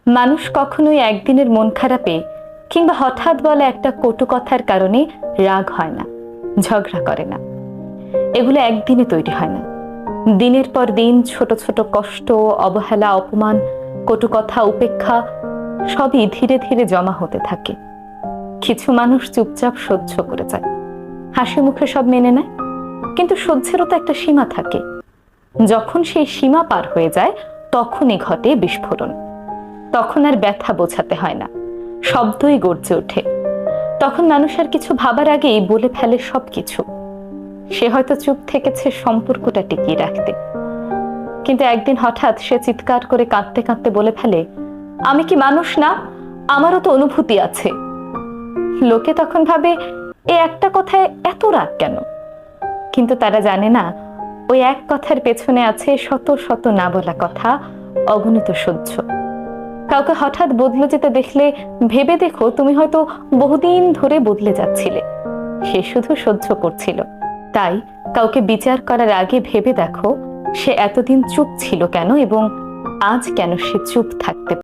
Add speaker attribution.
Speaker 1: মানুষ কখনোই একদিনের মন খারাপে কিংবা হঠাৎ বলা একটা কটু কথার কারণে রাগ হয় না, ঝগড়া করে না। এগুলো একদিনে তৈরি হয় না। দিনের পর দিন ছোট ছোট কষ্ট, অবহেলা, অপমান, কটু কথা, উপেক্ষা সবই ধীরে ধীরে জমা হতে থাকে। কিছু মানুষ চুপচাপ সহ্য করে যায়, হাসি মুখে সব মেনে নেয়, কিন্তু সহ্যেরও তো একটা সীমা থাকে। যখন সেই সীমা পার হয়ে যায় তখনই ঘটে বিস্ফোরণ। তখন আর ব্যথা বোঝাতে হয় না, শব্দই গর্জে ওঠে। তখন মানুষ আর কিছু ভাবার আগেই বলে ফেলে সবকিছু। সে হয়তো চুপ থেকেছে সম্পর্কটা টিকিয়ে রাখতে, কিন্তু একদিন হঠাৎ সে চিৎকার করে কাঁদতে কাঁদতে বলে ফেলে, আমি কি মানুষ না? আমারও তো অনুভূতি আছে। লোকে তখন ভাবে, এ একটা কথায় এত রাগ কেন? কিন্তু তারা জানে না, ওই এক কথার পেছনে আছে শত শত না বলা কথা, অগণিত সহ্য। কাউকে হঠাৎ বদলে যেতে দেখলে ভেবে দেখো, তুমি হয়তো বহুদিন ধরে বদলে যাচ্ছিলে, সে শুধু সহ্য করছিল। তাই কাউকে বিচার করার আগে ভেবে দেখো, সে এতদিন চুপ ছিল কেন এবং আজ কেন সে চুপ থাকতে